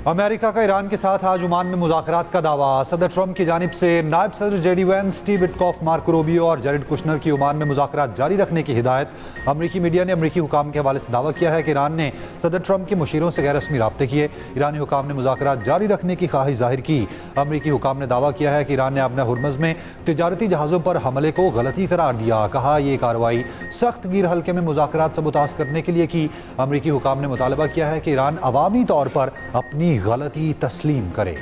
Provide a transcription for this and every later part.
America का Iran के साथ आज ओमान में मुज़ाकरात का दावा। सदर ट्रंप की जानिब से नायब सदर JD Vance, Steve Witkoff, Marco Rubio और जेरेड कुशनर की ओमान में मुज़ाकरात जारी रखने की हिदायत। अमरीकी मीडिया ने अमरीकी हुकाम के हवाले से दावा किया है कि ईरान ने सदर ट्रंप के मुशीरों से गैर रस्मी राब्ते किए। ईरानी हुकाम ने मुज़ाकरात जारी रखने की ख्वाहिश जाहिर की। अमरीकी हुकाम ने दावा किया है कि ईरान ने अपने हुर्मुज़ में तिजारती जहाज़ों पर हमले को गलती करार दिया। कहा यह कार्रवाई सख्त गिर हल्के में मुज़ाकरात सबूताज करने के लिए की। अमरीकी हुकाम ने मुतालबा किया है कि ईरान अवामी तौर पर अपनी गलती तस्लीम करे।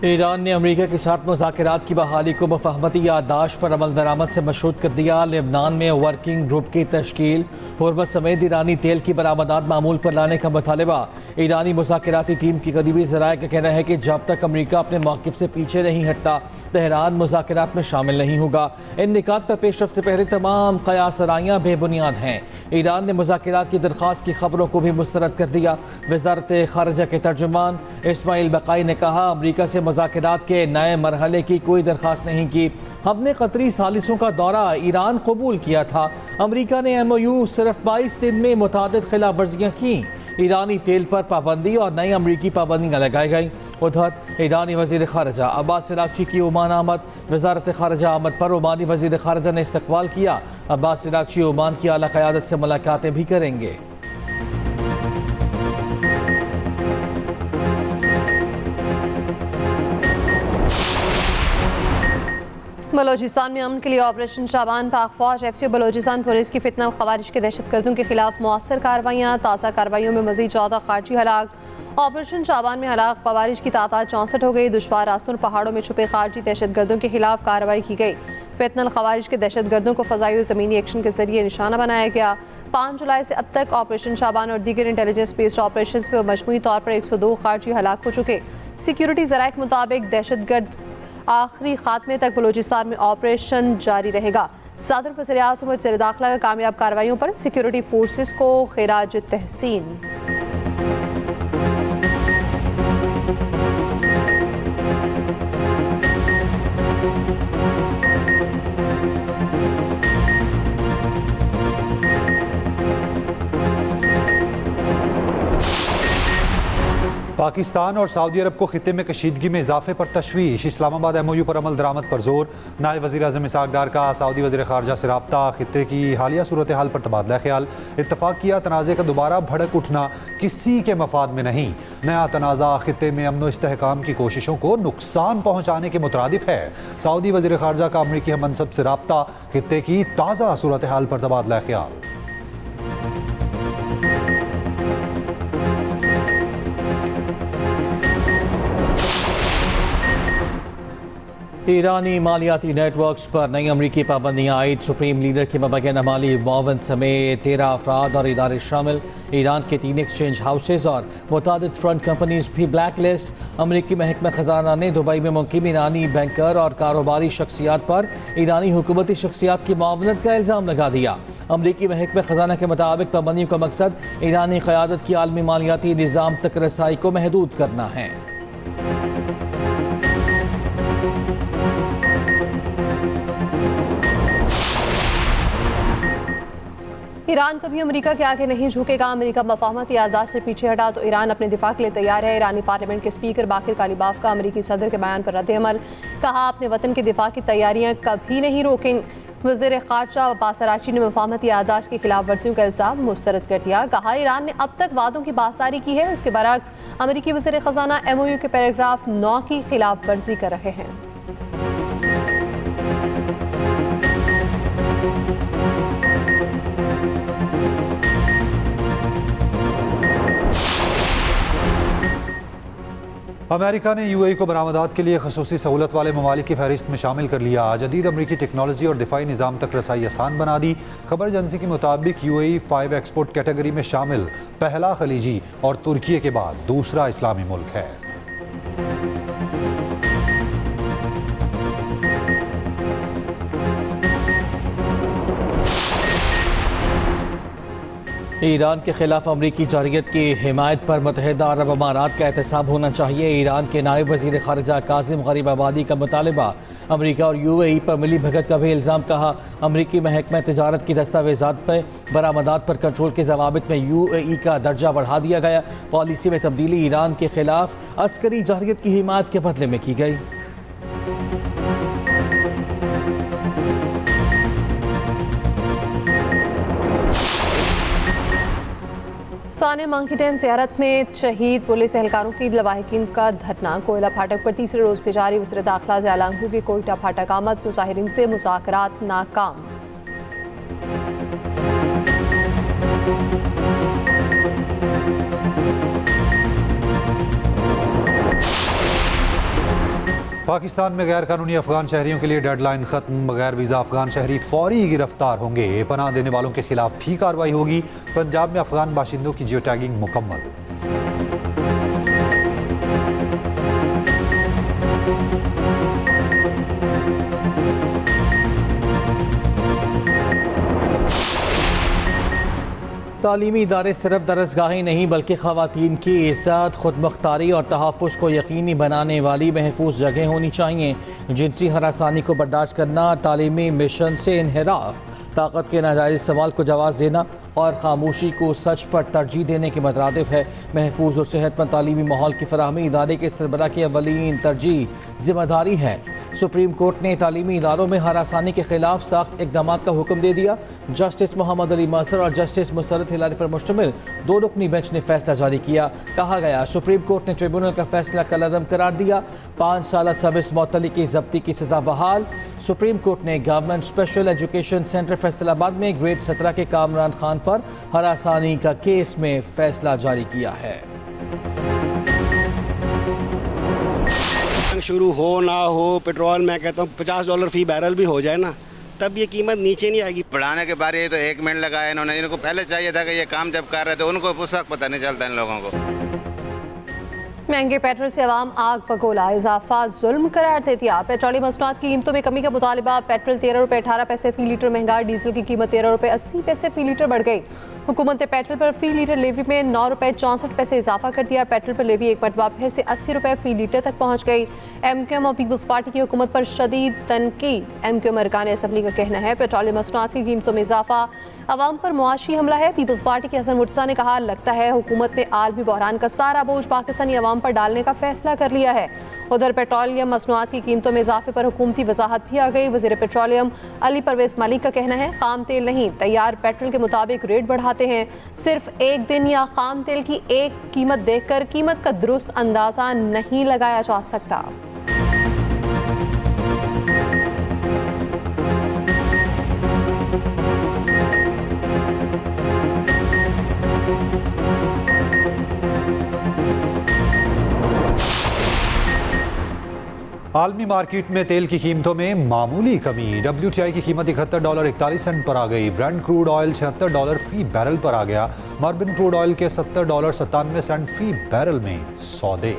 ईरान ने अमेरिका के साथ मुज़ाकरात की बहाली को मुफाहमती याददाश्त पर अमल दरामद से मशरूत कर दिया। लेबनान में वर्किंग ग्रुप की तश्कील, हुर्मुज़ समेत ईरानी तेल की बरामदात मामूल पर लाने का मुतालबा। ईरानी मुज़ाकराती टीम की करीबी ज़राए का कहना है कि जब तक अमेरिका अपने मौक़िफ़ से पीछे नहीं हटता, तेहरान मुज़ाकरात में शामिल नहीं होगा। इन निकात पर पेशरफ़ से पहले तमाम क़यासराइयाँ बेबुनियाद हैं। ईरान ने मुज़ाकरात की दरख्वास्त की खबरों को भी मुस्तरद कर दिया। वज़ारत ख़ारिजा के तर्जुमान इस्माइल बक़ाई ने कहा, अमेरिका से मुज़ाकरात के नए मरहले की कोई दरख्वास्त नहीं की। हमने कतरी सालिसों का दौरा ईरान कबूल किया था। अमेरिका ने MOU सिर्फ 22 दिन में मुतादिद खिलाफ वर्जियाँ की। ईरानी तेल पर पाबंदी और नई अमरीकी पाबंदियाँ लगाई गई। उधर ईरानी वज़ीर ख़ारिजा अब्बास इराक़ची की ओमान आमद। वज़ारत ख़ारिजा आमद पर ओमानी वज़ीर ख़ारिजा ने इस्तक़बाल किया। अब्बास इराक़ची ओमान की आला क़यादत से मुलाकातें भी करेंगे। बलोचिस्तान में अमन के लिए ऑपरेशन शाबान, पाक फौज, FCO बलोचिस्तान पुलिस की फितनल खवारिज के दहशतगर्दों के खिलाफ मौसर कार्रवाइयाँ। ताज़ा कार्रवाइयों में मज़ीद 14 खारजी हलाक। ऑपरेशन शाबान में हलाक खवारिज की तादाद 64 हो गई। दुश्वार रास्तों और पहाड़ों में छुपे खारजी दहशतगर्दों के खिलाफ कार्रवाई की गई। फितनल खवारिज के दहशतगर्दों को फ़ज़ाई और ज़मीनी एक्शन के जरिए निशाना बनाया गया। 5 जुलाई से अब तक ऑपरेशन शाबान और दीगर इंटेलिजेंस बेस्ड ऑपरेशन में मजमूई तौर पर 102 खारजी हलाक हो चुके। सिक्योरिटी ज़राए के मुताबिक दहशतगर्द आखिरी खात्मे तक बलूचिस्तान में ऑपरेशन जारी रहेगा। सदर वज़ीर-ए-आज़म सुमित ज़ेर दाखिला में कामयाब कार्रवाइयों पर सिक्योरिटी फोर्सेस को खिराज तहसीन। पाकिस्तान और सऊदी अरब को खित्ते में कशीदगी में इजाफे पर तशवीश। इस्लामाबाद MOU पर अमल दरामद पर जोर। नायब वज़ीर आज़म इसहाक़ डार का सऊदी वज़ीर ख़ारिजा से रब्ता। खित्ते की हालिया सूरत हाल पर तबादला ख्याल। इत्तफ़ाक़ किया तनाज़े का दोबारा भड़क उठना किसी के मफाद में नहीं। नया तनाज़ा खित्ते में अमन व इस्तेहकाम की कोशिशों को नुकसान पहुँचाने के मुतरादिफ है। सऊदी वज़ीर ख़ारिजा का अमरीकी हममनसब से रब्ता। खित्ते की ताज़ा सूरत हाल पर तबादला ख्याल। ईरानी मालियाती नेटवर्क्स पर नई अमरीकी पाबंदियाँ आयद। सुप्रीम लीडर के मबैन माली मुआवन समेत 13 अफराद और इदारे शामिल। ईरान के 3 एक्सचेंज हाउसेज और मुतादिद फ्रंट कंपनीज भी ब्लैक लिस्ट। अमरीकी महकमा खजाना ने दुबई में मुक़ीम ईरानी बैंकर और कारोबारी शख्सियात पर ईरानी हुकूमती शख्सियात की मुआवनत का इल्ज़ाम लगा दिया। अमरीकी महकमा खजाना के मुताबिक पाबंदियों का मकसद ईरानी क़यादत की आलमी मालियाती निज़ाम तक रसाई को महदूद करना है। ईरान कभी अमेरिका के आगे नहीं झुकेगा। अमेरिका मफाहमती याददाश्त से पीछे हटा तो ईरान अपने दिफा के लिए तैयार है। ईरानी पार्लियामेंट के स्पीकर बाकिर कालिबाफ का अमेरिकी सदर के बयान पर रद्द-ए-अमल। कहा, अपने वतन के दिफा की तैयारियां कभी नहीं रोकेंगे। वज़ीर ख़ारिजा अब्बास इराक़ची ने मफाहमती याददाश्त की खिलाफ वर्जियों का इल्ज़ाम मुस्तरद कर दिया। कहा, ईरान ने अब तक वादों की बाज़दारी की है, उसके बरअक्स अमेरिकी वज़ीर ख़ज़ाना MOU के पैराग्राफ 9 की खिलाफ वर्जी कर रहे हैं। अमेरिका ने UAE को बरामदात के लिए खसूसी सहूलत वाले ममालिक की फहरिस्त में शामिल कर लिया। जदीद अमरीकी टेक्नोलॉजी और दिफाई निज़ाम तक रसाई आसान बना दी। खबर एजेंसी के मुताबिक UAE 5 एक्सपोर्ट कैटेगरी में शामिल पहला खलीजी और तुर्की के बाद दूसरा इस्लामी मुल्क है। ईरान के खिलाफ अमरीकी जारियत की हिमायत पर मुत्तहिदा अरब अमारात का एहतसाब होना चाहिए। ईरान के नायब वज़ीर ख़ारिजा कासिम गरीबाबादी का मुतालबा। अमरीका और UAE पर मिली भगत का भी इल्ज़ाम। कहा अमरीकी महकमा तजारत की दस्तावेज़ात पर बरामदात पर कंट्रोल के ज़वाबित में UAE का दर्जा बढ़ा दिया गया। पॉलिसी में तब्दीली ईरान के खिलाफ अस्करी जारियत की हिमायत के बदले में की गई। साने मांग डैम ज़ियारत में शहीद पुलिस एहलकारों की लवाहिकीन का धरना। कोयला फाटक पर तीसरे रोज़ भी जारी। वज़ीर दाखिला ज़ियालांगू की कोयटा फाटक आमद। मुजाहिरीन से मुज़ाकरात नाकाम। पाकिस्तान में गैर कानूनी अफगान शहरियों के लिए डेडलाइन खत्म। बगैर वीज़ा अफगान शहरी फौरी गिरफ्तार होंगे। पनाह देने वालों के खिलाफ भी कार्रवाई होगी। पंजाब में अफगान बाशिंदों की जियो टैगिंग मुकम्मल। तालीमी इदारे सिर्फ दरसगाहें नहीं बल्कि ख़वातीन की इज़्ज़त, खुदमुख्तारी और तहफ़्फ़ुज़ को यकीनी बनाने वाली महफूज जगह होनी चाहिए। जिनसी हरासानी को बर्दाश्त करना, तालीमी मिशन से इन्हिराफ, ताकत के नाजायज़ इस्तेमाल को जवाज़ देना और खामोशी को सच पर तरजीह देने के मतरादिफ है। महफूज और सेहतमंद तालीमी माहौल की फराहमी इदारे के सरबराह की अवलीन तरजीह जिम्मेदारी है। सुप्रीम कोर्ट ने तालीमी इदारों में हरासानी के खिलाफ सख्त इक़दाम का हुक्म दे दिया। जस्टिस मोहम्मद अली मसर और जस्टिस मुसरत हिलारी पर मुश्तमिल 2 रुकनी बेंच ने फैसला जारी किया। कहा गया सुप्रीम कोर्ट ने ट्रिब्यूनल का फैसला कलअदम करार दिया। 5 साल सबस मअतली की ज़ब्ती की सज़ा बहाल। सुप्रीम कोर्ट ने government special education centre Faisalabad में ग्रेड 17 के कामरान खान पर हरासानी का केस में फैसला जारी किया है। शुरू हो ना हो पेट्रोल, मैं कहता हूँ $50 फी बैरल भी हो जाए ना, तब ये कीमत नीचे नहीं आएगी। बढ़ाने के बारे तो 1 मिनट लगाया इन्होंने। इनको पहले चाहिए था कि ये काम जब कर रहे थे उनको उस वक्त पता नहीं चलता इन लोगों को। महंगे पेट्रोल से अवाम आग बगोला। इजाफा जुल्म करार दे दिया। पेट्रोलियम मसनूआत की कीमतों में कमी का मुतालबा। पेट्रोल ₹13.18 फी लीटर महंगा। डीजल की कीमत ₹13.80 फी लीटर बढ़ गई। हुकूमत ने पेट्रोल पर फी लीटर लेवी में ₹9.64 इजाफा कर दिया। पेट्रोल पर लेवी एक मरतबा फिर से ₹80 फी लीटर तक पहुँच गई। MQM और पीपल्स पार्टी की हुकूमत पर शदीद तनकीद। MQM अरकान असम्बली का कहना है पेट्रोलियम मसनूआत की कीमतों में इजाफा अवाम पर मुआशी हमला है। पीपल्स पार्टी के हसन मुर्तज़ा ने कहा लगता है हुकूमत ने आलमी बहरान का सारा बोझ पाकिस्तानी अवाम पर डालने का फैसला कर लिया है। उधर पेट्रोलियम मसनूआत की कीमतों में इजाफे पर हुकूमती वजाहत भी आ गई। वज़ीर पेट्रोलियम अली परवेज़ मलिक का कहना है खाम तेल नहीं तैयार पेट्रोल के मुताबिक रेट बढ़ाते हैं। सिर्फ एक दिन या खाम तेल की एक कीमत देखकर कीमत का दुरुस्त अंदाजा नहीं लगाया जा सकता। आलमी मार्केट में तेल की कीमतों में मामूली कमी। WTI की कीमत $71.41 पर आ गई। ब्रेंट क्रूड ऑयल $76 फी बैरल पर आ गया। मॉर्बिन क्रूड ऑयल के $70.97 फी बैरल में सौदे।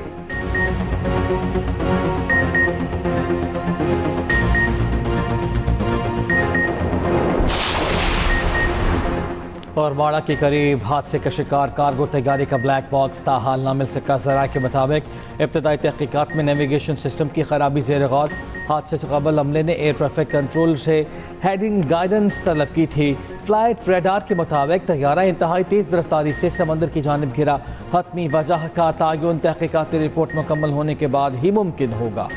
और बाड़ा के करीब हादसे का शिकार कार्गो तैयारी का ब्लैक बॉक्स ताहाल ना मिल सका। ज़राए के मुताबिक इब्तदाई तहकीकात में नेविगेशन सिस्टम की खराबी ज़ेर गौर। हादसे से कबल अमले ने एयर ट्रैफिक कंट्रोल से हेडिंग गाइडेंस तलब की थी। फ्लाइट रेडार के मुताबिक तैयारा इंतहाई तेज़ रफ्तारी से समंदर की जानिब गिरा। हतमी वजह का तयन तहकीकाती रिपोर्ट मुकम्मल होने के बाद ही मुमकिन होगा।